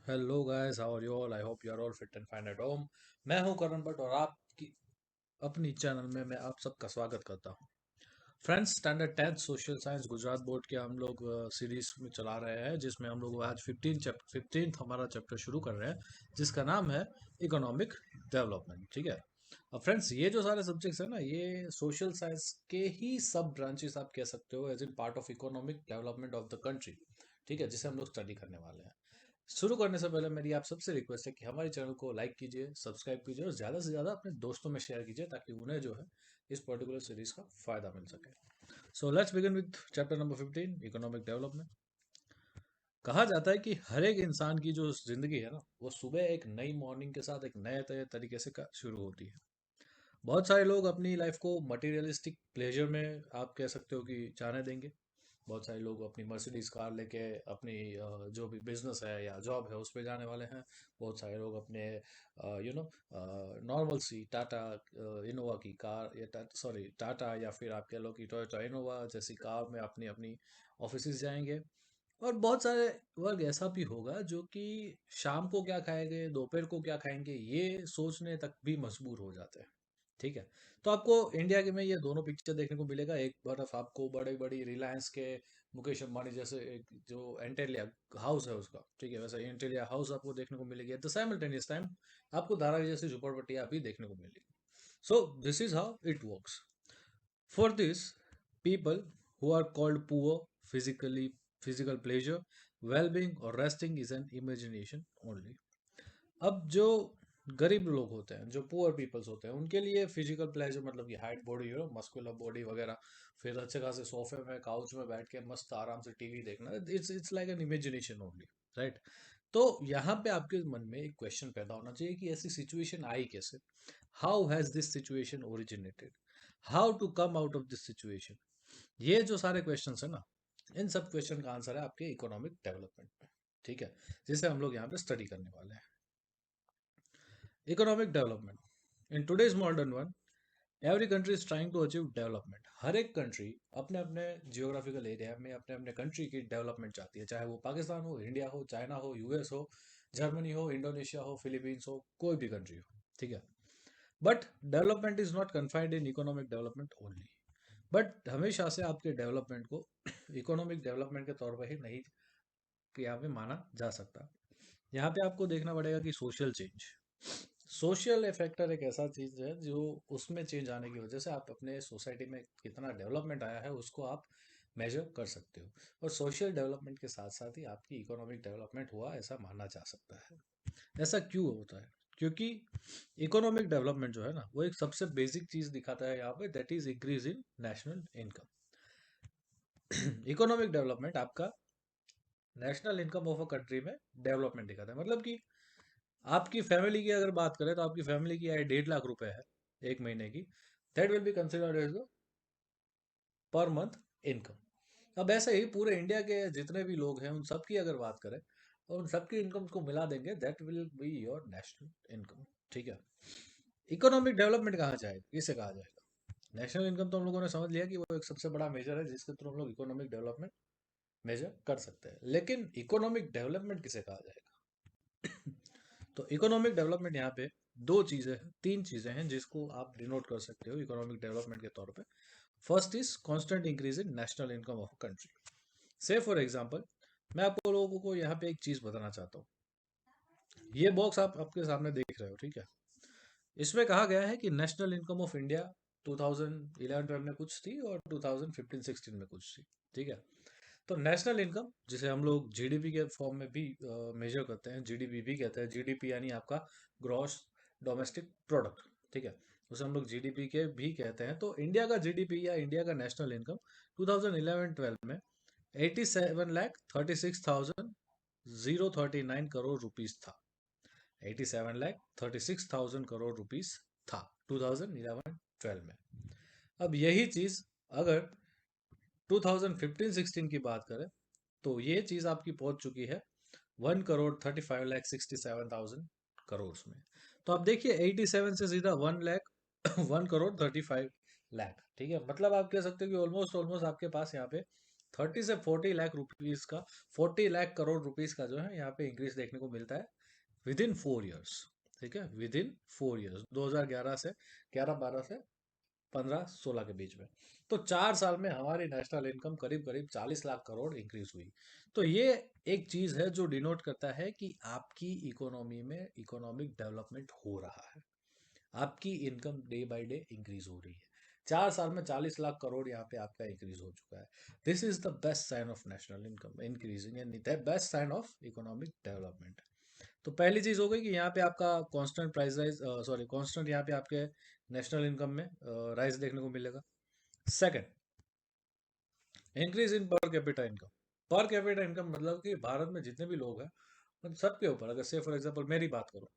Hello guys, how are you all? I hope you are all fit and fine at home. मैं हूं करण भट्ट और आपकी अपनी channel में मैं आप सबका स्वागत करता हूं। Friends, standard 10th social science Gujarat board के हम लोग सीरीज में चला रहे हैं, जिसमें हम लोग आज 15th हमारा चैप्टर शुरू कर रहे हैं, जिसका नाम है इकोनॉमिक डेवलपमेंट। ठीक है। अब फ्रेंड्स, ये जो सारे सब्जेक्ट्स हैं ना, ये सोशल साइंस के ही सब ब्रांचेस आप कह सकते हो, as in part of economic development of the country. ठीक है, जिसे हम लोग स्टडी करने वाले हैं। शुरू करने से पहले मेरी आप सबसे रिक्वेस्ट है कि हमारे चैनल को लाइक कीजिए, सब्सक्राइब कीजिए और ज़्यादा से ज़्यादा अपने दोस्तों में शेयर कीजिए, ताकि उन्हें जो है इस पर्टिकुलर सीरीज का फायदा मिल सके। So let's begin with chapter number 15, economic development. कहा जाता है कि हर एक इंसान की जो जिंदगी है ना, वो सुबह एक नई मॉर्निंग के साथ एक नए तरीके से शुरू होती है। बहुत सारे लोग अपनी लाइफ को मटेरियलिस्टिक प्लेजर में आप कह सकते हो कि जाने देंगे। बहुत सारे लोग अपनी मर्सिडीज कार लेके अपनी जो भी बिजनेस है या जॉब है उस पे जाने वाले हैं। बहुत सारे लोग अपने नॉर्मल सी टाटा इनोवा की कार या सॉरी टाटा या फिर आप कह लो कि टोयोटा इनोवा जैसी कार में अपनी अपनी ऑफिस जाएंगे। और बहुत सारे वर्ग ऐसा भी होगा जो कि शाम को क्या खाएंगे, दोपहर को क्या खाएंगे, ये सोचने तक भी मजबूर हो जाते हैं। ठीक है। तो आपको इंडिया के में ये दोनों पिक्चर देखने को मिलेगा। एक तरफ आपको बड़े बड़ी रिलायंस के मुकेश अंबानी जैसे एक जो एंटेलिया हाउस है उसका, ठीक है, वैसे एंटेलिया हाउस आपको देखने को मिलेगी। एट द साइमल्टेनियस टाइम आपको धारावी जैसी झुपड़पट्टियां भी देखने को मिलेगी। So this is how it works. For this, people who are called poor, physically physical pleasure, wellbeing और resting is an imagination only. अब जो गरीब लोग होते हैं, जो पुअर पीपल्स होते हैं, उनके लिए फिजिकल प्लेजर मतलब कि हाइट बॉडी, मस्कुलर बॉडी वगैरह, फिर अच्छे खासे सोफे में काउच में बैठ के मस्त आराम से टीवी देखना, it's like an imagination only. Right. तो यहाँ पे आपके मन में एक क्वेश्चन पैदा होना चाहिए कि ऐसी सिचुएशन आई कैसे। How has this situation originated, how to come out of this situation. ये जो सारे क्वेश्चंस है ना, इन सब क्वेश्चन का आंसर है आपके इकोनॉमिक डेवलपमेंट में। ठीक है, जिसे हम लोग यहाँ पे स्टडी करने वाले हैं। Economic development in today's modern one, every country is trying to achieve development. हर एक कंट्री अपने अपने जियोग्राफिकल एरिया में अपने अपने कंट्री की डेवलपमेंट चाहती है, चाहे वो पाकिस्तान हो, इंडिया हो, चाइना हो, यूएस हो, जर्मनी हो, इंडोनेशिया हो, फिलीपींस हो, कोई भी कंट्री हो। ठीक है। But development is not confined in economic development only. But हमेशा से आपके डेवलपमेंट को इकोनॉमिक डेवलपमेंट के तौर पर ही नहीं यहाँ पे माना जा सकता। यहाँ पे आपको देखना पड़ेगा कि सोशल चेंज, सोशल फैक्टर एक ऐसा चीज है जो उसमें चेंज आने की वजह से आप अपने सोसाइटी में कितना डेवलपमेंट आया है उसको आप मेजर कर सकते हो। और सोशल डेवलपमेंट के साथ साथ ही आपकी इकोनॉमिक डेवलपमेंट हुआ ऐसा माना जा सकता है। ऐसा क्यों होता है? क्योंकि इकोनॉमिक डेवलपमेंट जो है ना, वो एक सबसे बेसिक चीज दिखाता है यहाँ पे, that is increase in national income. Economic development आपका national income of a country में डेवलपमेंट दिखाता है। मतलब कि आपकी फैमिली की अगर बात करें तो आपकी फैमिली की आय 1.5 लाख रुपए है एक महीने की, that will be considered as per month income. अब ऐसे ही पूरे इंडिया के जितने भी लोग हैं उन सबकी अगर बात करें और उन सबकी इनकम को मिला देंगे, that will be your national income. ठीक है। इकोनॉमिक डेवलपमेंट कहाँ जाएगा, किसे कहा जाएगा? नेशनल इनकम तो हम लोगों ने समझ लिया कि वो एक सबसे बड़ा मेजर है जिसके थ्रू हम लोग इकोनॉमिक डेवलपमेंट मेजर कर सकते हैं, लेकिन इकोनॉमिक डेवलपमेंट किसे कहा जाएगा? तो इकोनॉमिक डेवलपमेंट यहाँ पे दो चीजें हैं, तीन चीजें हैं जिसको आप डिनोट कर सकते हो इकोनॉमिक डेवलपमेंट के तौर पे। First is constant increase in national income of country. से फॉर एग्जांपल, मैं आपको लोगों को यहाँ पे एक चीज बताना चाहता हूँ। ये बॉक्स आप आपके सामने देख रहे हो, ठीक है। इसमें कहा गया है कि नेशनल इनकम ऑफ इंडिया 2011-12 में कुछ थी और 2015-16 में कुछ थी। ठीक है। तो नेशनल इनकम, जिसे हम लोग जीडीपी के फॉर्म में भी मेजर करते हैं, जीडीपी भी कहते हैं, जीडीपी यानी आपका ग्रॉस डोमेस्टिक प्रोडक्ट। ठीक है। उसे हम लोग जीडीपी के भी कहते हैं। तो इंडिया का जीडीपी या इंडिया का नेशनल इनकम 2011-12 में 87,36,039 करोड़ रुपीस था। 87,36,000 करोड़ रुपीस था 2011-12 में। अब यही चीज अगर 2015-16 की बात करें तो ये चीज आपकी पहुंच चुकी है 1,35,67,000 करोड़ में। तो आप देखिए 87 से सीधा 1 लाख 1,35,00,000। ठीक है। मतलब आप कह सकते हो कि ऑलमोस्ट ऑलमोस्ट आपके पास यहाँ पे 30 से 40 लाख रुपीस का, 40 लाख करोड़ रुपीस का जो है यहाँ पे इंक्रीज देखने को मिलता है विद इन 4 ईयर्स। ठीक है, विद इन 4 ईयर्स, 2011 से 11-12 से 15-16 के बीच में। तो 4 साल में हमारी नेशनल इनकम करीब करीब 40 लाख करोड़ इंक्रीज हुई। तो ये एक चीज है जो डिनोट करता है कि आपकी इकोनॉमी में इकोनॉमिक डेवलपमेंट हो रहा है, आपकी income day by day increase हो रही है। 4 साल में 40 लाख करोड़ यहाँ पे आपका इंक्रीज हो चुका है। This is the best sign of national income increasing and the best sign of economic development. तो पहली चीज हो गई कि यहाँ पे आपका constant price rise, sorry constant यहाँ पे आपके नेशनल इनकम में राइज देखने को मिलेगा। सेकंड, इंक्रीज इन पर कैपिटा इनकम। पर कैपिटा इनकम मतलब कि भारत में जितने भी लोग हैं उन सबके ऊपर, अगर से फॉर एग्जांपल मेरी बात करूं,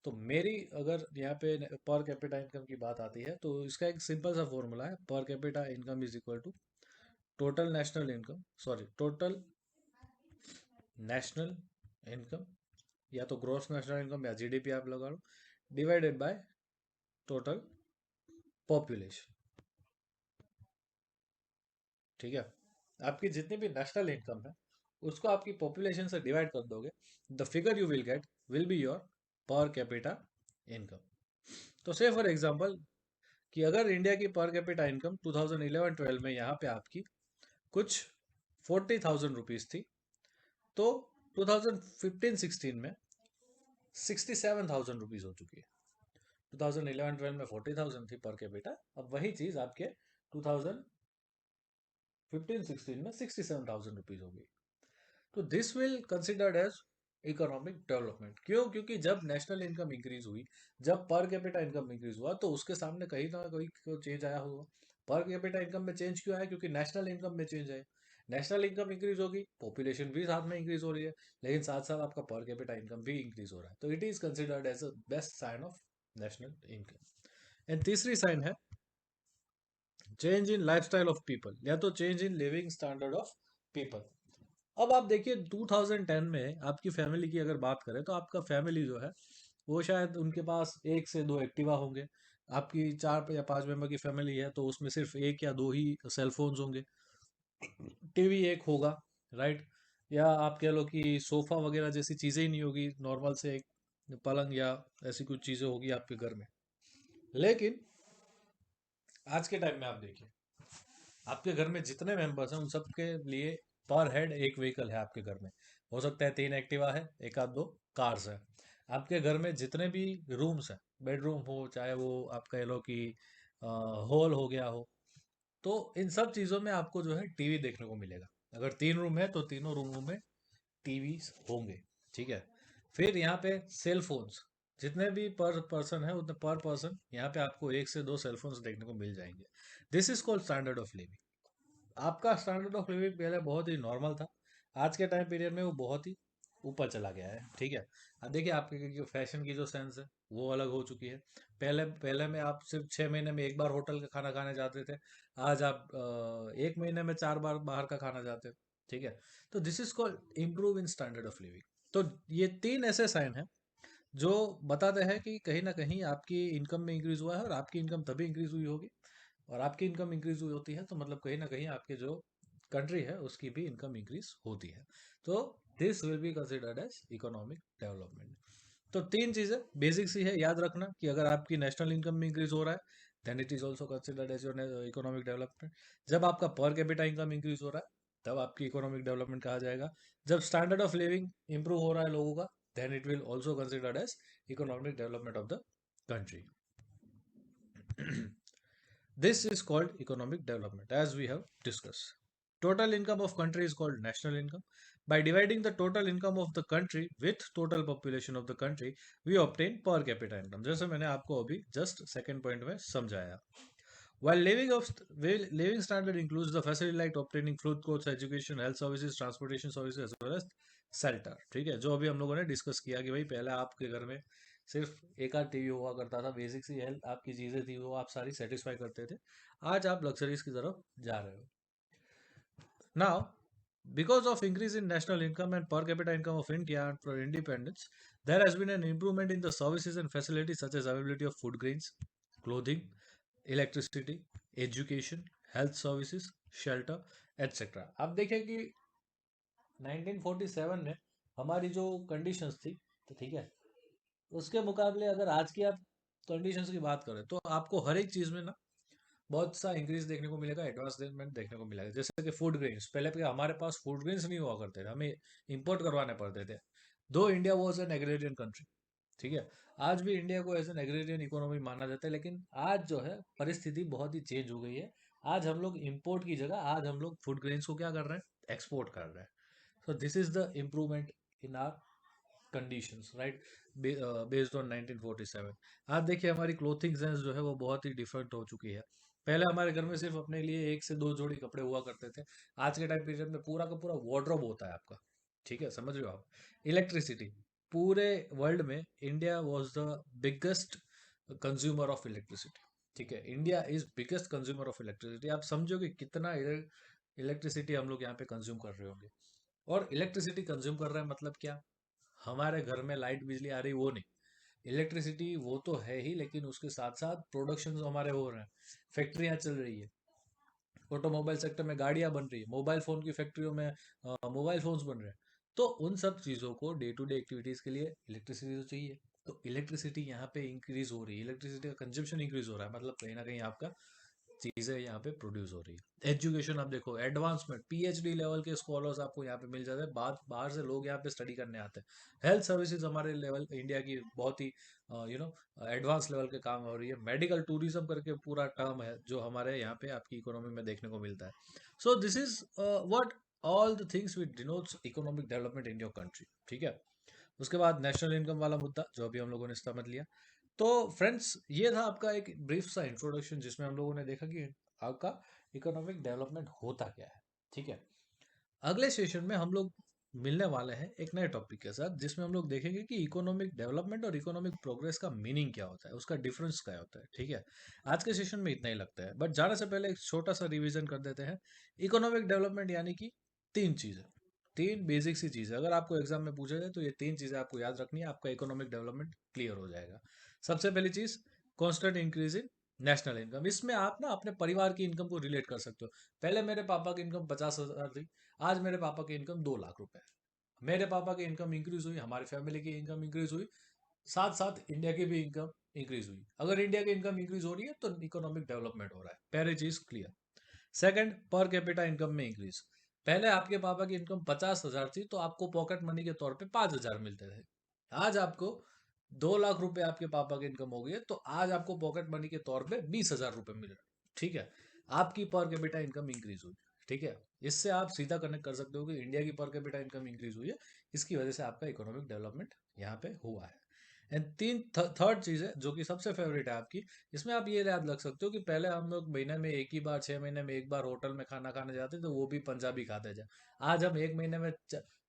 तो मेरी अगर यहाँ पे पर कैपिटा इनकम की बात आती है तो इसका एक सिंपल सा फॉर्मूला है, per capita income is equal to total national income, sorry total national income, या तो ग्रॉस नेशनल इनकम या जीडीपी आप लगा लो, डिवाइडेड बाय टोटल पॉपुलेशन। ठीक है, आपकी जितनी भी नेशनल इनकम है उसको आपकी पॉपुलेशन से डिवाइड कर दोगे, the figure you will get will be your पर कैपिटा इनकम। तो से फॉर एग्जांपल कि अगर इंडिया की पर कैपिटा इनकम 2011-12 में यहाँ पे आपकी कुछ 40,000 रुपीज थी, तो 2015-16 में 67,000 रुपीज हो चुकी है। 2011-12 में 40,000 थी पर कैपिटा, अब वही चीज आपके 2015-16 में 67,000 रुपीज हो गई। तो this will considered as economic development. क्यों? क्योंकि जब नेशनल इनकम इंक्रीज हुई, जब पर कैपिटा इनकम इंक्रीज हुआ, तो उसके सामने कहीं ना कहीं चेंज आया होगा। पर कैपिटा इनकम में चेंज क्यों आया? क्योंकि नेशनल इनकम में चेंज आया। नेशनल इनकम इंक्रीज होगी, पॉपुलेशन भी साथ में इंक्रीज हो रही है, लेकिन साथ साथ आपका पर कैपिटा इनकम भी इंक्रीज हो रहा है। तो it is considered as a best sign of national income. And तीसरी साइन है change in lifestyle of people, या तो change in living standard of people. अब आप देखिए 2010 में आपकी फैमिली की अगर बात करें तो आपका फैमिली जो है वो शायद उनके पास 1 से 2 एक्टिवा होंगे। आपकी 4 या 5 मेंबर की फैमिली है तो उसमें सिर्फ 1 या 2 ही सेल फोन्स होंगे, टीवी एक होगा, राइट? या आप कह लो कि सोफा वगैरह जैसी चीजें ही नहीं होगी, नॉर्मल से एक पलंग या ऐसी कुछ चीजें होगी आपके घर में। लेकिन आज के टाइम में आप देखिए आपके घर में जितने मेंबर्स हैं उन सबके लिए पर हेड एक व्हीकल है आपके घर में। हो सकता है 3 एक्टिवा है, एक आध दो कार्स है। आपके घर में जितने भी रूम्स हैं, बेडरूम हो चाहे वो आप कह लो कि हॉल हो गया हो, तो इन सब चीज़ों में आपको जो है टीवी देखने को मिलेगा। अगर 3 रूम है तो तीनों रूमों में टीवी होंगे। ठीक है, फिर यहाँ पे सेल फोन्स, जितने भी पर पर्सन है उतने पर पर्सन यहाँ पे आपको 1 से 2 सेल फोन्स देखने को मिल जाएंगे। This is called standard of living. आपका स्टैंडर्ड ऑफ लिविंग पहले बहुत ही नॉर्मल था, आज के टाइम पीरियड में वो बहुत ही ऊपर चला गया है। ठीक है, अब देखिए आपके जो फैशन की जो सेंस है वो अलग हो चुकी है। पहले पहले में आप सिर्फ 6 महीने में एक बार होटल का खाना खाने जाते थे, आज आप 1 महीने में 4 बार बाहर का खाना जाते हो। ठीक है, तो this is called improve in standard of living. तो ये तीन ऐसे साइन हैं जो बताते हैं कि कहीं ना कहीं आपकी इनकम में इंक्रीज हुआ है, और आपकी इनकम तभी इंक्रीज हुई होगी, और आपकी इनकम इंक्रीज हुई होती है तो मतलब कहीं ना कहीं आपके जो कंट्री है उसकी भी इनकम इंक्रीज होती है। तो this will be considered as economic development. तो तीन चीजें बेसिक सी है, याद रखना कि अगर आपकी नेशनल इनकम में इंक्रीज हो रहा है then it is also considered as your economic development. जब आपका पर कैपिटा इनकम इंक्रीज हो रहा है तब आपकी इकोनॉमिक डेवलपमेंट कहा जाएगा। जब स्टैंडर्ड ऑफ लिविंग इंप्रूव हो रहा है लोगों का, then it will also considered as economic development of the country. This is called economic development as we have discussed. Total income of country is called national income. By dividing the total income of the country with total population of the country, we obtain per capita income. जैसे मैंने आपको अभी just second point में समझाया। While living standard includes the facility like obtaining food, clothes, education, health services, transportation services as well as shelter। ठीक है, जो अभी हम लोगों ने डिस्कस किया कि भाई पहले आपके घर में सिर्फ एक आध टीवी हुआ करता था, बेसिक सी हेल्थ आपकी चीजें थी वो आप सारी सेटिस्फाई करते थे। आज आप लग्जरीज की तरफ जा रहे हो। Now because of increase in national income and per capita income of India and for independence, there has been an improvement in the services and facilities such as availability of food grains, clothing, electricity, education, health services, shelter etcetera. आप देखिए कि 1947 में हमारी जो conditions थी, तो ठीक है, उसके मुकाबले अगर आज की आप कंडीशंस की बात करें तो आपको हर एक चीज़ में ना बहुत सा इंक्रीज देखने को मिलेगा, एडवांसमेंट देखने को मिलेगा। जैसे कि फूड ग्रेन्स, पहले पे हमारे पास फूड ग्रेन्स नहीं हुआ करते थे, हमें इंपोर्ट करवाने पड़ते थे। दो India was an agrarian country, ठीक है, आज भी इंडिया को एज एन एग्रेरियन इकोनॉमी माना जाता है, लेकिन आज जो है परिस्थिति बहुत ही चेंज हो गई है। आज हम लोग इंपोर्ट की जगह आज हम लोग फूड ग्रेन्स को क्या कर रहे हैं, एक्सपोर्ट कर रहे हैं। सो this is the improvement in are conditions, right, based on 1947। आज देखिए हमारी क्लोथिंग सेंस जो है वो बहुत ही डिफरेंट हो चुकी है। पहले हमारे घर में सिर्फ अपने लिए एक से दो जोड़ी कपड़े हुआ करते थे, आज के टाइम पीरियड में पूरा का पूरा वार्डरोब होता है आपका, ठीक है, समझ रहे हो आप। इलेक्ट्रिसिटी, पूरे वर्ल्ड में India was the biggest consumer of electricity, ठीक है, India is biggest consumer of electricity. आप समझो कि कितना इलेक्ट्रिसिटी हम लोग यहाँ पे कंज्यूम कर रहे होंगे। और इलेक्ट्रिसिटी कंज्यूम कर रहे हैं मतलब क्या, हमारे घर में लाइट बिजली आ रही वो नहीं, इलेक्ट्रिसिटी वो तो है ही, लेकिन उसके साथ साथ प्रोडक्शन हमारे हो रहे हैं, फैक्ट्रियां चल रही है, ऑटोमोबाइल सेक्टर में गाड़ियां बन रही है, मोबाइल फोन की फैक्ट्रियों में मोबाइल फोन्स बन रहे हैं। तो उन सब चीज़ों को डे टू डे एक्टिविटीज़ के लिए इलेक्ट्रिसिटी तो चाहिए। तो इलेक्ट्रिसिटी यहाँ पे इंक्रीज हो रही है, इलेक्ट्रिसिटी का कंजम्पशन इंक्रीज हो रहा है, मतलब कहीं ना कहीं आपका चीज़ें यहाँ पे प्रोड्यूस हो रही है। एजुकेशन आप देखो, एडवांसमेंट, पीएचडी लेवल के स्कॉलर्स आपको यहाँ पे मिल जाते हैं, बात बाहर से लोग यहाँ पे स्टडी करने आते हैं। हेल्थ सर्विसेज हमारे लेवल इंडिया की बहुत ही यू नो एडवांस लेवल के काम हो रही है। मेडिकल टूरिज्म करके पूरा टर्म है जो हमारे यहाँ पे आपकी इकोनॉमी में देखने को मिलता है। सो this is what all the things which denotes economic development in your country, ठीक है। उसके बाद नेशनल इनकम वाला मुद्दा जो अभी हम लोगों ने समझ लिया। तो फ्रेंड्स, ये था आपका एक ब्रीफ सा इंट्रोडक्शन जिसमें हम लोगों ने देखा कि आपका इकोनॉमिक डेवलपमेंट होता क्या है, ठीक है। अगले सेशन में हम लोग मिलने वाले हैं एक नए टॉपिक के साथ, जिसमें हम लोग देखेंगे कि इकोनॉमिक डेवलपमेंट और इकोनॉमिक प्रोग्रेस का मीनिंग क्या होता है, उसका डिफरेंस क्या होता है, ठीक है। आज के सेशन में इतना ही लगता है, बट जाने से पहले एक छोटा सा रिवीजन कर देते हैं। इकोनॉमिक डेवलपमेंट यानी कि तीन चीज़ें, तीन बेसिक सी चीज़ें, अगर आपको एग्जाम में पूछा जाए तो ये तीन चीज़ें आपको याद रखनी है, आपका इकोनॉमिक डेवलपमेंट क्लियर हो जाएगा। सबसे पहली चीज़, constant increase in national income. इसमें आप ना अपने परिवार की इनकम को रिलेट कर सकते हो। पहले मेरे पापा की इनकम 50,000 थी, आज मेरे पापा की इनकम 2 लाख रुपए है। मेरे पापा की इनकम इंक्रीज हुई, हमारी फैमिली की इनकम इंक्रीज हुई, साथ साथ इंडिया की भी इनकम इंक्रीज हुई। अगर इंडिया की इनकम इंक्रीज हो रही है तो इकोनॉमिक डेवलपमेंट हो रहा है, पहली चीज क्लियर। सेकंड, पर कैपिटा इनकम में इंक्रीज। पहले आपके पापा की इनकम 50,000 थी तो आपको पॉकेट मनी के तौर पे 5,000 मिलते थे। आज आपको 2 लाख रुपए आपके पापा की इनकम हो गई है, तो आज आपको पॉकेट मनी के तौर पे 20,000 रुपए मिल रहे हैं, ठीक है। आपकी पर कैपिटा इनकम इंक्रीज हुई, ठीक है। इससे आप सीधा कनेक्ट कर सकते हो कि इंडिया की पर कैपिटा इनकम इंक्रीज हुई है, इसकी वजह से आपका इकोनॉमिक डेवलपमेंट यहाँ पे हुआ है। एंड थर्ड चीज है जो कि सबसे फेवरेट है आपकी, इसमें आप ये याद रख सकते हो कि पहले हम लोग महीने में एक ही बार, 6 महीने में एक बार होटल में खाना खाने जाते थे, वो भी पंजाबी खाते थे। आज हम एक महीने में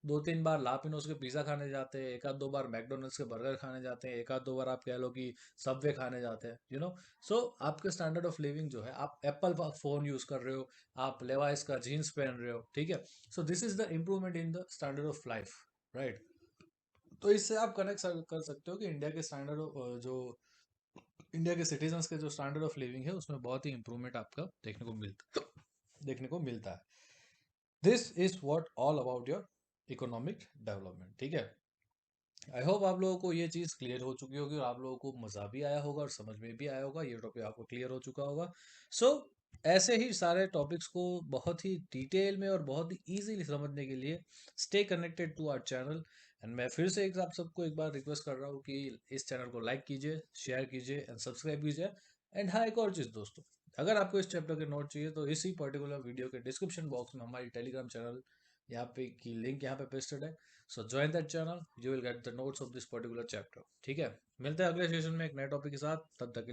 2-3 बार लापिनोज के पिज़्ज़ा खाने जाते हैं, एक आध दो बार मैकडोनल्ड्स के बर्गर खाने जाते हैं, एक आध दो बार आप कह लो कि सबवे खाने जाते हैं, सो आपके स्टैंडर्ड ऑफ लिविंग जो है, आप एप्पल का फ़ोन यूज़ कर रहे हो, आप लेवाइस का जीन्स पहन रहे हो, ठीक है। सो this is the improvement in the standard of life, right. तो इससे आप कनेक्ट कर सकते हो कि इंडिया के स्टैंडर्ड जो इंडिया के सिटीजन्स के जो स्टैंडर्ड ऑफ लिविंग है उसमें बहुत ही इंप्रूवमेंट आपका देखने को मिलता है। This is what all about your economic development, ठीक है। आई होप आप लोगों को ये चीज़ क्लियर हो चुकी होगी और आप लोगों को मज़ा भी आया होगा और समझ में भी आया होगा, ये टॉपिक आपको क्लियर हो चुका होगा। सो ऐसे ही सारे टॉपिक्स को बहुत ही डिटेल में और बहुत ही इजीली समझने के लिए stay connected to our channel. And मैं फिर से एक आप सबको एक बार रिक्वेस्ट कर रहा हूँ कि इस चैनल को लाइक कीजिए, शेयर कीजिए एंड सब्सक्राइब कीजिए। एंड हाँ, एक और चीज़ दोस्तों, अगर आपको इस चैप्टर के नोट चाहिए तो इसी पर्टिकुलर वीडियो के डिस्क्रिप्शन बॉक्स में हमारी टेलीग्राम चैनल यहाँ पे की लिंक यहाँ पे पेस्टेड है। सो join that channel, you will get the notes of this particular chapter, ठीक है। मिलते हैं अगले सेशन में एक नए टॉपिक के साथ, तब तक के लिए